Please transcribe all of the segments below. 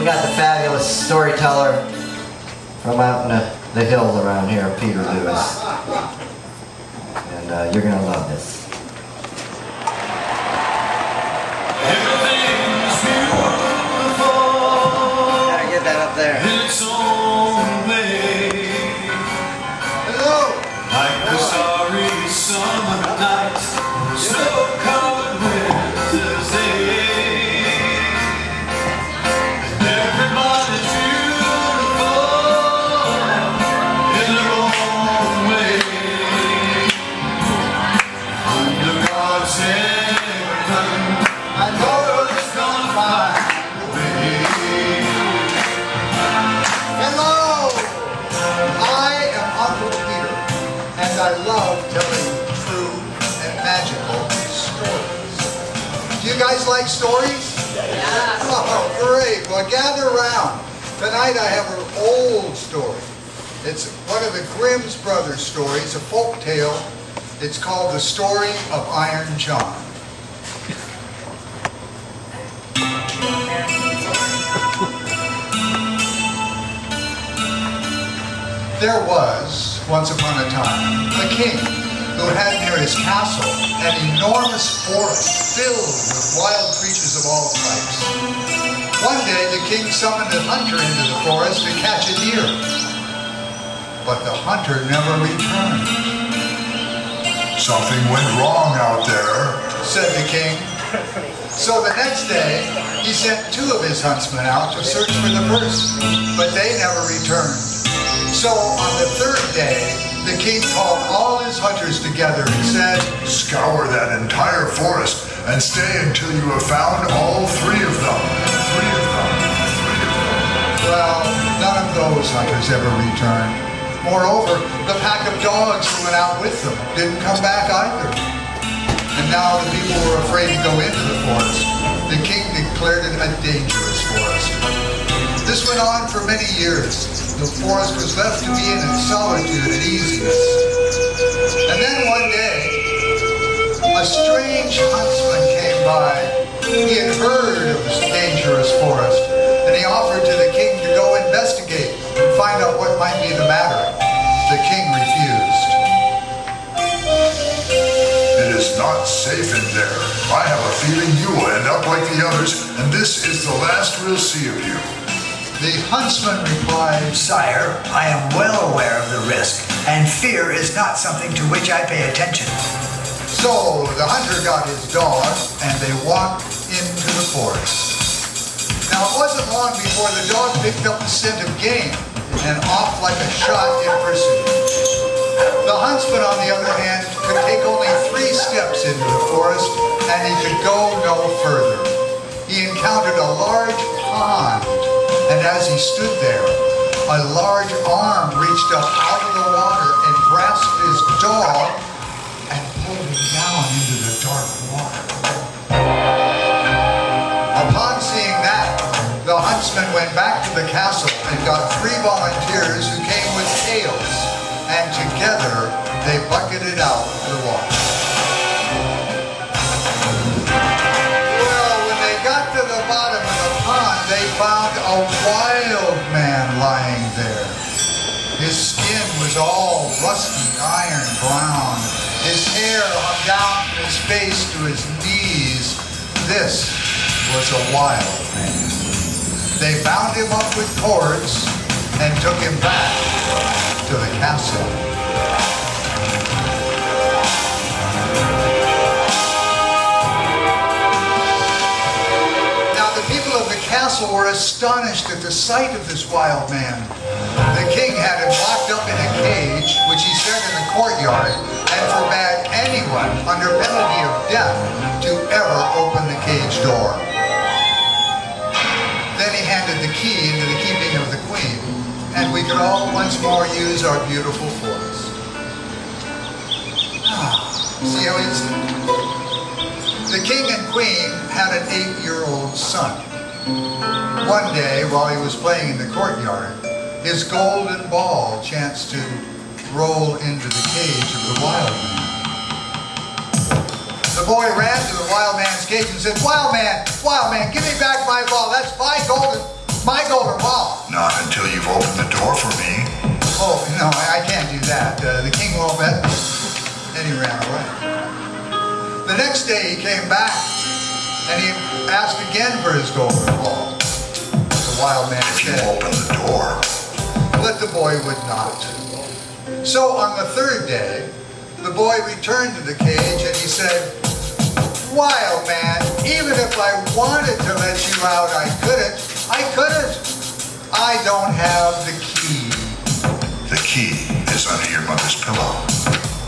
got the fabulous storyteller from out in the hills around here, Peter Lewis. And you're going to love this. Everything's beautiful. Gotta get that up there. In its own way. Hello! Like the starry summer night, snow-covered winter's day. Everybody's beautiful in their own way. Under God's heaven, I know it's gonna find a way. Hello! I am Uncle Peter, and I love telling true and magical stories. Do you guys like stories? Yeah. Oh, great. Well, gather around. Tonight I have an old story. It's one of the Grimm's Brothers stories, a folk tale. It's called The Story of Iron John. There was, once upon a time, a king who had near his castle an enormous forest filled with wild creatures of all types. One day the king summoned a hunter into the forest to catch a deer, but the hunter never returned. Something went wrong out there, Said the king. So the next day, he sent two of his huntsmen out to search for the first, but they never returned. So on the third day, the king called all his hunters together and said, Scour that entire forest and stay until you have found all three of them. well, none of those hunters ever returned. Moreover, the pack of dogs who went out with them didn't come back either. And now the people were afraid to go into the forest. The king declared it a dangerous forest. This went on for many years. The forest was left to be in its solitude and easiness. And then one day, a strange huntsman came by. He had heard of this dangerous forest, and he offered to the king to go investigate and find out what might be the matter. The king refused. It is not safe in there. I have a feeling you will end up like the others, and this is the last we'll see of you. The huntsman replied, Sire, I am well aware of the risk, and fear is not something to which I pay attention. So the hunter got his dog, and they walked into the forest. Now it wasn't long before the dog picked up the scent of game, and off like a shot in pursuit. The huntsman, on the other hand, could take only 3 steps into the forest, and he could go no further. He encountered a large pond, and as he stood there, a large arm reached up out of the water and grasped his dog and pulled him down into the dark water. Upon seeing that, the huntsman went back to the castle and got 3 volunteers who came with pails, and together they bucketed out the water. Well, when they got to the bottom of the pond, they found a wild man lying there. His skin was all rusty iron brown. His hair hung down from his face to his knees. This was a wild man. They bound him up with cords and took him back to the castle. Now the people of the castle were astonished at the sight of this wild man. The king had him locked up in a cage, which he set in the courtyard, and forbade anyone under penalty of death to ever open the cage door. Then he handed the key into the keeping of the queen, and we could all once more use our beautiful forest. See how easy? The king and queen had an 8-year-old son. One day, while he was playing in the courtyard, his golden ball chanced to roll into the cage of the wild man. The boy ran to the wild man's cage and said, Wild man, give me back my ball. That's my golden My golden ball. Not until you've opened the door for me. Oh, no, I can't do that. The king won't let me. And he ran away. The next day he came back and he asked again for his golden ball. The wild man If you said, open the door, but the boy would not. So on the third day, the boy returned to the cage and he said, wild man, even if I wanted to let you out, I couldn't. I don't have the key. the key is under your mother's pillow.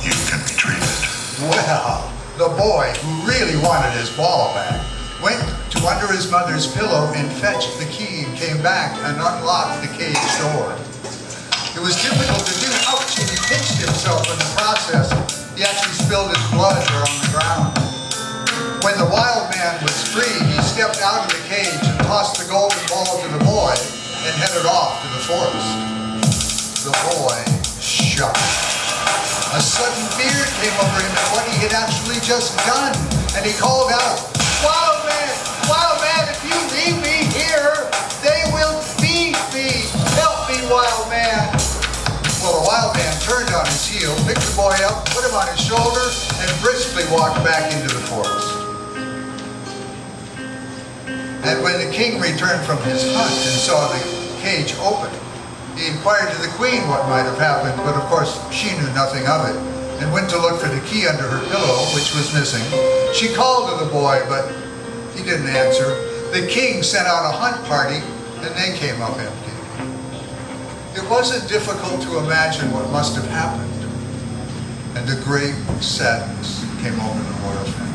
You can retrieve it. Well, the boy, who really wanted his ball back, went to under his mother's pillow and fetched the key and came back and unlocked the cage door. It was difficult to do. Ouch, and he pinched himself in the process. He actually spilled his blood there on the ground. When the wild man was free, he stepped out of the cage and tossed the golden ball to the boy and headed off to the forest. The boy shocked. A sudden fear came over him at what he had actually just done, and he called out, wild man, if you leave me here, they will feed me. Help me, wild man. Well, the wild man turned on his heel, picked the boy up, put him on his shoulder, and briskly walked back into the forest. And when the king returned from his hunt and saw the cage open, he inquired to the queen what might have happened, but of course she knew nothing of it, and went to look for the key under her pillow, which was missing. She called to the boy, but he didn't answer. The king sent out a hunt party, and they came up empty. It wasn't difficult to imagine what must have happened, and a great sadness came over the royal family.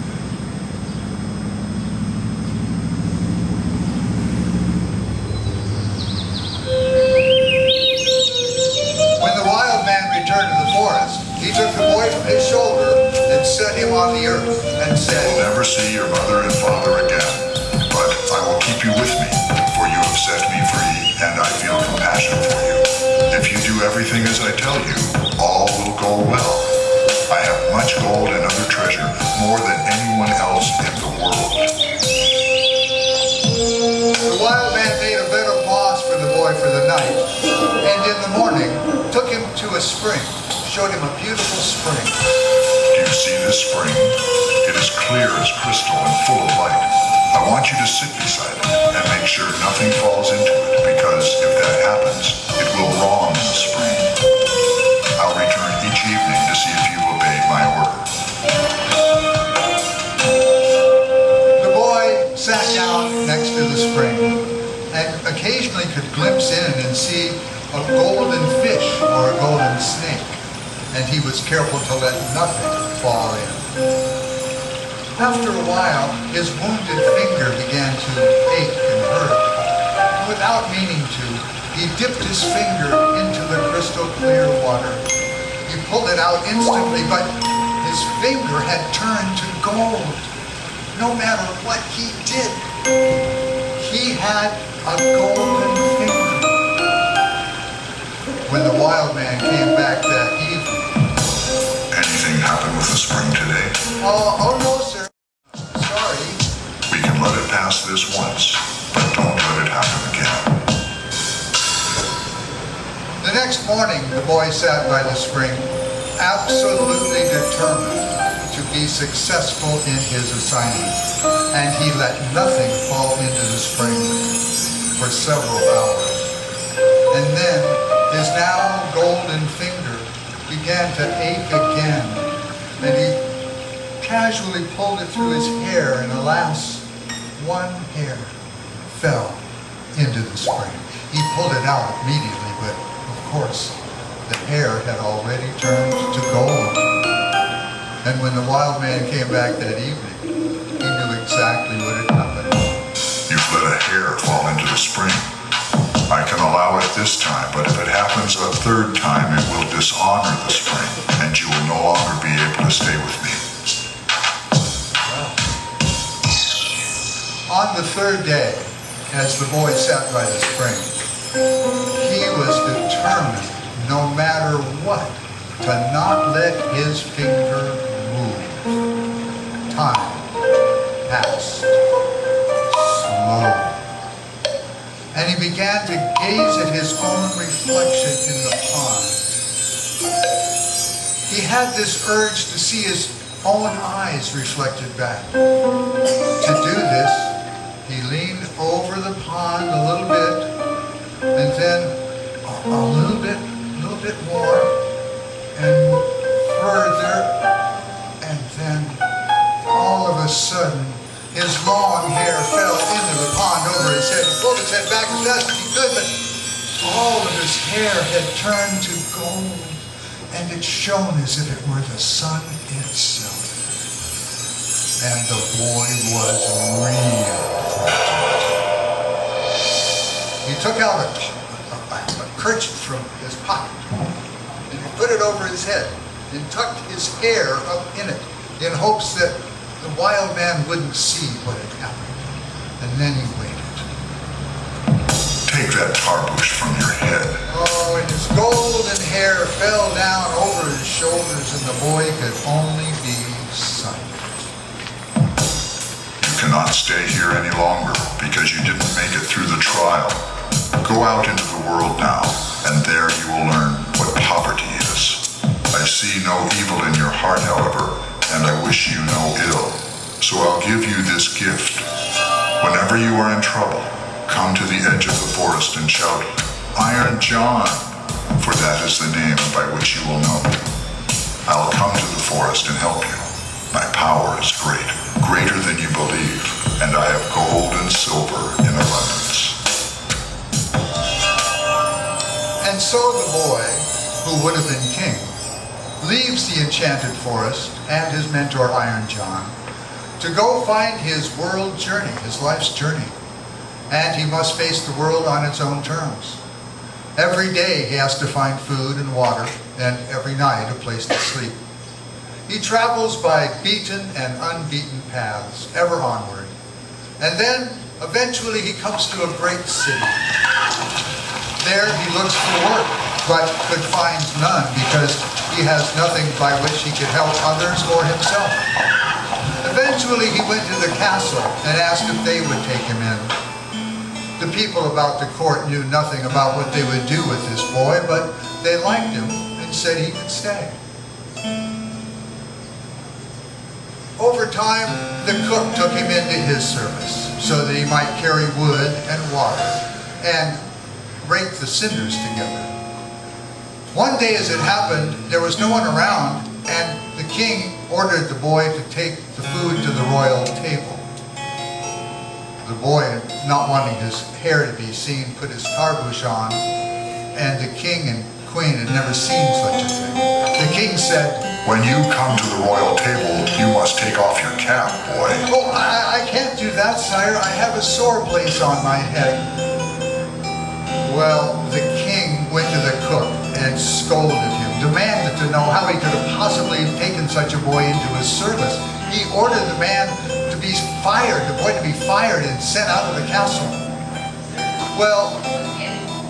When the wild man returned to the forest, he took the boy from his shoulder and set him on the earth and You'll said, never see your mother and father again, but I will keep you with me, for you have set me free, and I feel compassion for you. If you do everything as I tell you, all will go well. I have much gold and other treasure, more than anyone else in the world. the wild man made a bed of moss for the boy for the night, and in the morning took him to a spring, showed him a beautiful spring. Do you see this spring? It is clear as crystal and full of light. I want you to sit beside it and make sure nothing falls into it, because if that happens, it will wrong the spring. I'll return each evening to see if you obey my order. The boy sat down next to the spring and occasionally could glimpse in and see a golden fish or a golden snake, and he was careful to let nothing fall in. After a while, his wounded finger began to ache and hurt. Without meaning to, he dipped his finger into the crystal clear water. He pulled it out instantly, but his finger had turned to gold. No matter what he did, he had a golden finger. When the wild man came back that evening, Anything happen with the spring today? oh no, sir. Sorry. We can let it pass this once, but don't let it happen again. The next morning, the boy sat by the spring, absolutely determined to be successful in his assignment, and he let nothing fall into the spring for several hours. And then his now golden finger began to ache again, and he casually pulled it through his hair, and alas, one hair fell into the spring. He pulled it out immediately, but of course, the hair had already turned to gold. And when the wild man came back that evening, he knew exactly what had happened. You've let a hair fall into the spring. I can allow it this time, but if it happens a third time, it will dishonor the spring, and you will no longer be able to stay with me. On the third day, as the boy sat by the spring, he was determined, no matter what, to not let his finger move. Time passed slowly. and he began to gaze at his own reflection in the pond. He had this urge to see his own eyes reflected back. To do this, he leaned over the pond a little bit, and then a little bit more, and further, and then all of a sudden, his long hair fell into the pond over his head. He pulled his head back as fast as he could, but all of his hair had turned to gold, and it shone as if it were the sun itself. And the boy was real. He took out a kerchief from his pocket, and he put it over his head, and tucked his hair up in it, in hopes that the wild man wouldn't see what had happened. And then he waited. Take that tarbush from your head. Oh, and his golden hair fell down over his shoulders, and the boy could only be silent. You cannot stay here any longer because you didn't make it through the trial. Go out into the world now, and there you will learn what poverty is. I see no evil in your heart, however, and I wish you no ill. So I'll give you this gift. Whenever you are in trouble, come to the edge of the forest and shout, "Iron John," for that is the name by which you will know me. I'll come to the forest and help you. My power is great, greater than you believe, and I have gold and silver in abundance. And so the boy, who would have been king, leaves the enchanted forest and his mentor Iron John to go find his world journey, his life's journey. And he must face the world on its own terms. Every day he has to find food and water, and every night a place to sleep. He travels by beaten and unbeaten paths, ever onward. And then, eventually, he comes to a great city. There he looks for work, but could find none because he has nothing by which he could help others or himself. Eventually, he went to the castle and asked if they would take him in. The people about the court knew nothing about what they would do with this boy, but they liked him and said he could stay. Over time, the cook took him into his service so that he might carry wood and water and rake the cinders together. One day, as it happened, there was no one around, and the king ordered the boy to take the food to the royal table. The boy, not wanting his hair to be seen, put his tarbush on, and the king and queen had never seen such a thing. The king said, When you come to the royal table, you must take off your cap, boy. "Oh, I can't do that, sire. I have a sore place on my head." Well, the king went to the cook and scolded him, demanded to know how he could have possibly taken such a boy into his service. He ordered the man to be fired, the boy to be fired and sent out of the castle. Well,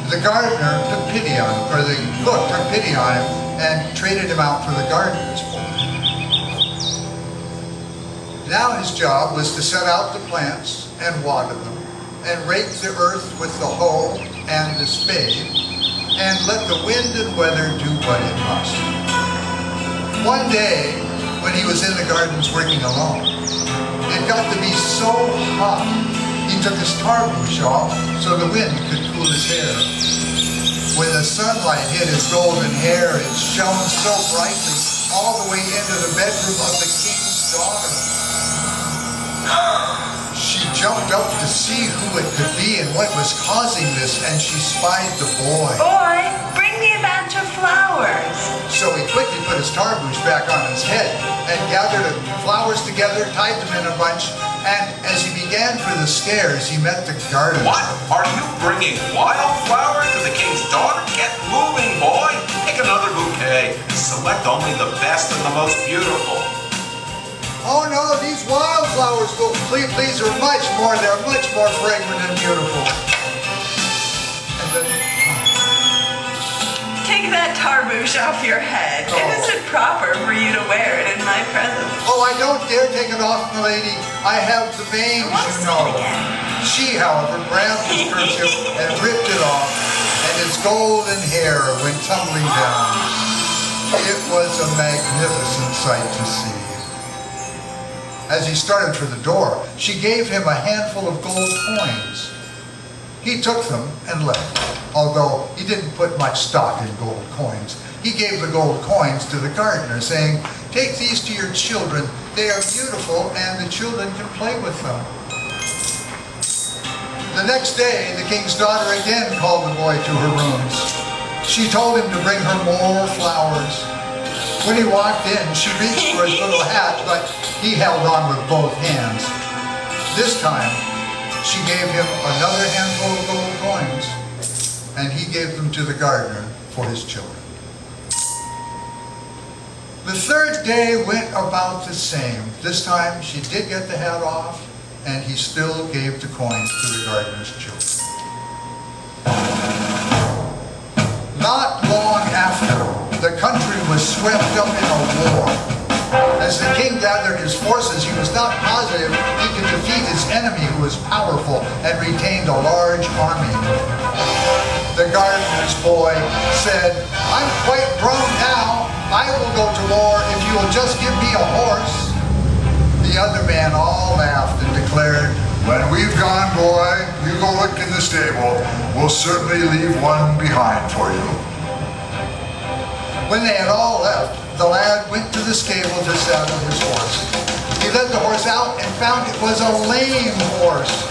the gardener took pity on him, or the cook took pity on him and traded him out for the gardener's boy. Now his job was to set out the plants and water them, and rake the earth with the hoe and the spade, and let the wind and weather do what it must. One day, when he was in the gardens working alone, it got to be so hot, he took his tarbush off so the wind could cool his hair. When the sunlight hit his golden hair, it shone so brightly all the way into the bedroom of the king's daughter. She jumped up to see who it could be and what was causing this, and she spied the boy. "Boy, bring me a bunch of flowers." So he quickly put his tarbush back on his head and gathered the flowers together, tied them in a bunch, and as he began for the stairs, he met the gardener. What? Are you bringing wildflowers to the king's daughter? Get moving, boy. Pick another bouquet and select only the best and the most beautiful. "Oh no, these wildflowers will please her much more. They're much more fragrant and beautiful." And then, Take that tarbush off your head. Oh. It isn't proper for you to wear it in my presence. "Oh, I don't dare take it off, milady. I have the mange, I want to you see know." it again. She, however, grabbed his kerchief and ripped it off, and his golden hair went tumbling down. It was a magnificent sight to see. As he started for the door, she gave him a handful of gold coins. He took them and left, although he didn't put much stock in gold coins. He gave the gold coins to the gardener, saying, "Take these to your children. They are beautiful, and the children can play with them." The next day, the king's daughter again called the boy to her rooms. She told him to bring her more flowers. When he walked in, she reached for his little hat, but he held on with both hands. This time, she gave him another handful of gold coins, and he gave them to the gardener for his children. The third day went about the same. This time, she did get the hat off, and he still gave the coins to the gardener's children. Not long after, the country was swept up in a war. As the king gathered his forces, he was not positive he could defeat his enemy, who was powerful and retained a large army. The gardener's boy said, "I'm quite grown now. I will go to war if you will just give me a horse." The other men all laughed and declared, When we've gone, boy, you go look in the stable. We'll certainly leave one behind for you. when they had all left, the lad went to the stable to saddle his horse. He led the horse out and found it was a lame horse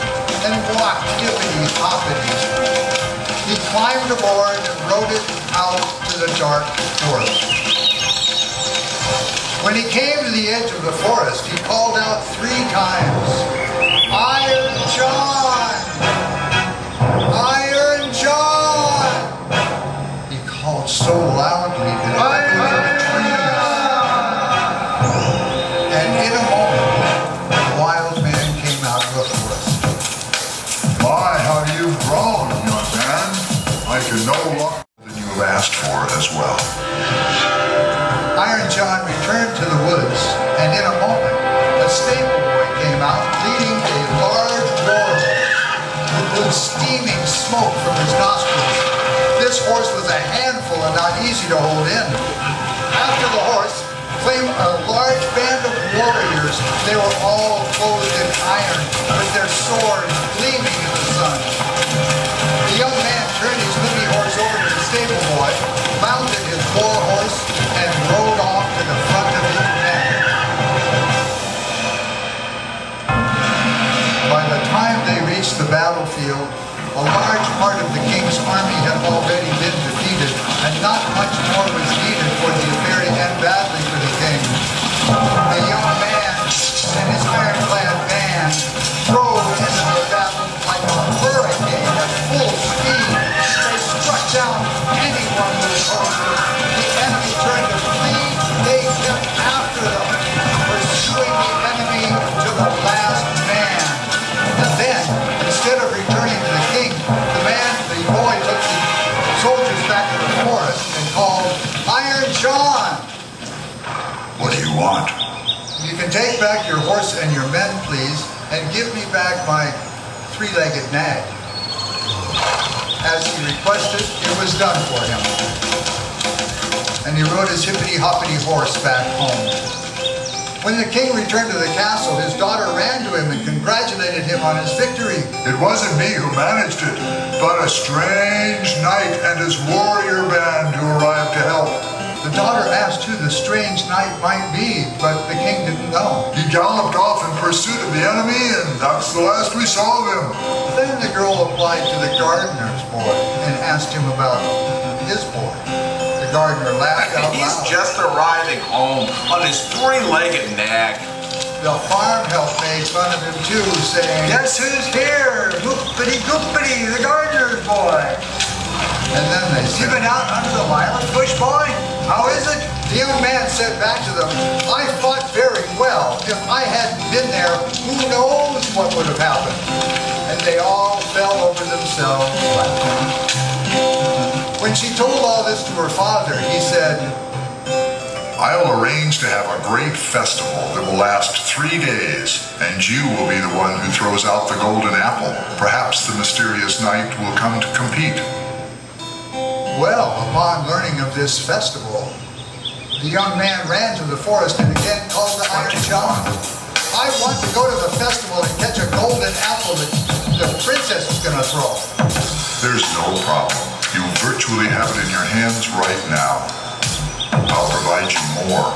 and walked hippity-hoppity. He climbed aboard and rode it out to the dark forest. When he came to the edge of the forest, he called out 3 times, "Iron John! Iron John!" He called so loudly that it echoed in the trees. And in a moment, the wild man came out of the forest. My, how you've grown, young man. I can no longer than you have asked for as well. Iron John returned to the woods, and in a moment, a stable boy came out leading a large war horse who blew steaming smoke from his nostrils. This horse was a handful and not easy to hold in. After the horse came a large band of warriors. They were all clothed in iron, with their swords gleaming in the sun. The young man turned his moody horse over to the stable boy, mounted his war horse, and rode off to the front of his men. By the time they reached the battlefield, a large part of the king's army had already been defeated, and not much more was needed for the affair to end badly for the king. The young man and his ironclad band rode into the battle like a hurricane at full speed. They struck down anyone who opposed them. The enemy turned to flee. They kept after them, pursuing the enemy to the last man. And then, instead of returning to the king, the boy took the soldiers back to the forest and called, "Iron John! What do you want? You can take back your horse and your men, please, and give me back my 3-legged nag." As he requested, it was done for him. And he rode his hippity-hoppity horse back home. When the king returned to the castle, his daughter ran to him and congratulated him on his victory. It wasn't me who managed it, but a strange knight and his warrior band who arrived to help. The daughter asked who the strange knight might be, but the king didn't know. He galloped off in pursuit of the enemy, and that's the last we saw of him. Then the girl applied to the gardener's boy and asked him about his boy. The gardener laughed out He's loud. just arriving home on his 3-legged nag. The farm help made fun of him too, saying, Guess who's here? Whoopity-goopity, the gardener's boy. and then they You said, been out under the lilac bush, boy? How is it? the young man said back to them, "I fought very well. If I hadn't been there, who knows what would have happened?" And they all fell over themselves laughing. When she told all this to her father, he said, I'll arrange to have a great festival that will last 3 days, and you will be the one who throws out the golden apple. Perhaps the mysterious knight will come to compete. Well, upon learning of this festival, the young man ran to the forest and again called to Iron John. I want to go to the festival and catch a golden apple that the princess is going to throw. There's no problem. You virtually have it in your hands right now. I'll provide you more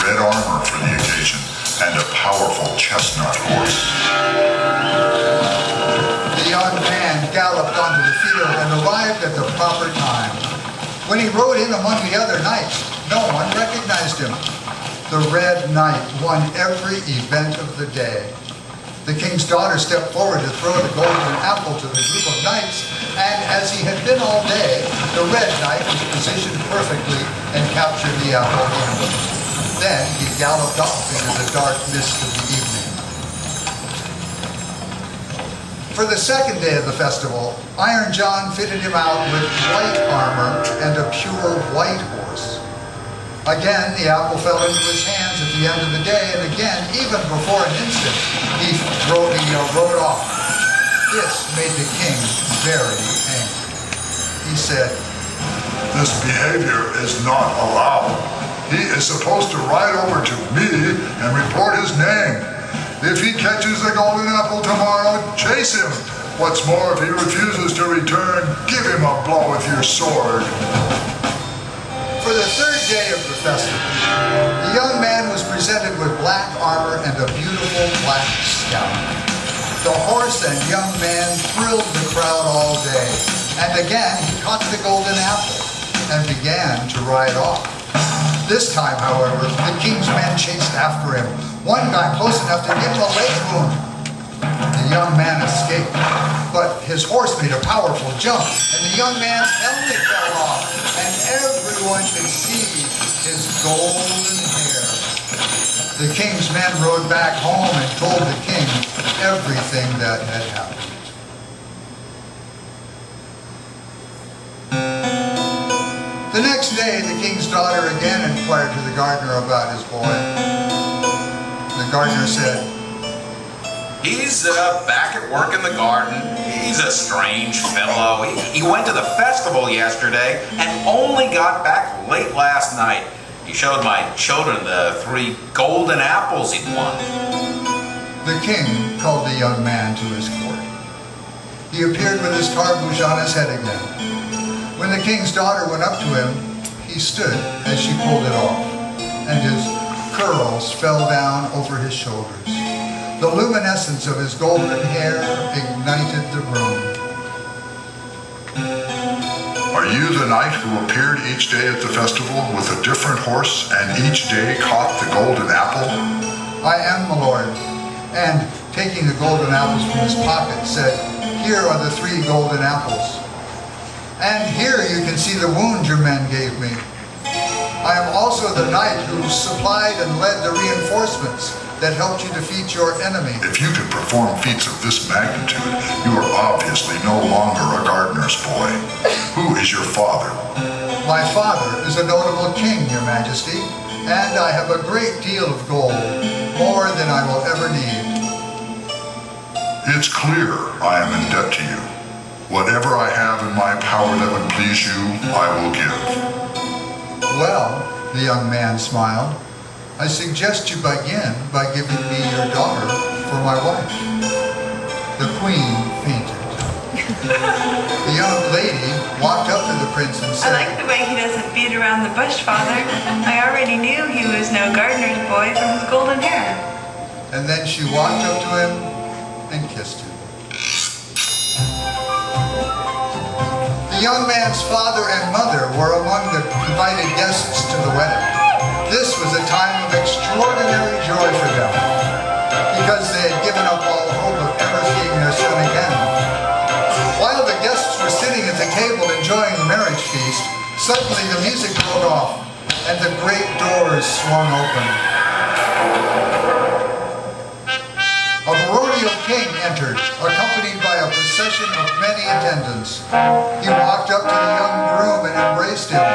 red armor for the occasion and a powerful chestnut horse. The young man galloped onto the field and arrived at the proper time. When he rode in among the other knights, no one recognized him. The Red Knight won every event of the day. The king's daughter stepped forward to throw the golden apple to the group of knights, and as he had been all day, the Red Knight was positioned perfectly and captured the apple. Then he galloped off into the dark mist of the evening. For the second day of the festival, Iron John fitted him out with white armor and a pure white horse. Again, the apple fell into his hands at the end of the day, and again, even before an instant, he rode off. This made the king very angry. He said, This behavior is not allowed. He is supposed to ride over to me and report his name. If he catches the golden apple tomorrow, chase him. What's more, if he refuses to return, give him a blow with your sword. For the third day of the festival, the young man was presented with black armor and a beautiful black scout. The horse and young man thrilled the crowd all day, and again he caught the golden apple and began to ride off. This time, however, the king's men chased after him. One got close enough to give him a leg wound. The young man escaped, but his horse made a powerful jump, and the young man's helmet fell off, and everyone could see his golden hair. The king's men rode back home and told the king everything that had happened. The next day, the king's daughter again inquired to the gardener about his boy. The gardener said, He's back at work in the garden. He's a strange fellow. He went to the festival yesterday and only got back late last night. He showed my children the 3 golden apples he'd won. The king called the young man to his court. He appeared with his tarbouch on his head again. When the king's daughter went up to him, he stood as she pulled it off, and his curls fell down over his shoulders. The luminescence of his golden hair ignited the room. Are you the knight who appeared each day at the festival with a different horse and each day caught the golden apple? I am, my lord. And taking the golden apples from his pocket, said, Here are the 3 golden apples. And here you can see the wound your men gave me. I am also the knight who supplied and led the reinforcements that helped you defeat your enemy. If you can perform feats of this magnitude, you are obviously no longer a gardener's boy. Who is your father? My father is a notable king, your majesty, and I have a great deal of gold, more than I will ever need. It's clear I am in debt to you. Whatever I have in my power that would please you, I will give. Well, the young man smiled, I suggest you begin by giving me your daughter for my wife. The queen fainted. The young lady walked up to the prince and said, I like the way he doesn't beat around the bush, Father. I already knew he was no gardener's boy from his golden hair. And then she walked up to him and kissed him. The young man's father and mother were among the invited guests to the wedding. This was a time of extraordinary joy for them, because they had given up all hope of ever seeing their son again. While the guests were sitting at the table enjoying the marriage feast, suddenly the music broke off, and the great doors swung open. A baronial king entered, accompanied by a procession of many attendants. He walked up to the young groom and embraced him.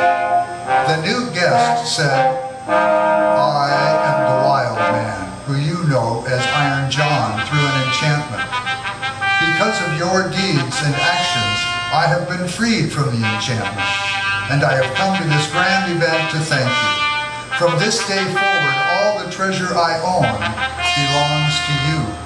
The new guest said, I am the wild man, who you know as Iron John through an enchantment. Because of your deeds and actions, I have been freed from the enchantment, and I have come to this grand event to thank you. From this day forward, all the treasure I own belongs to you.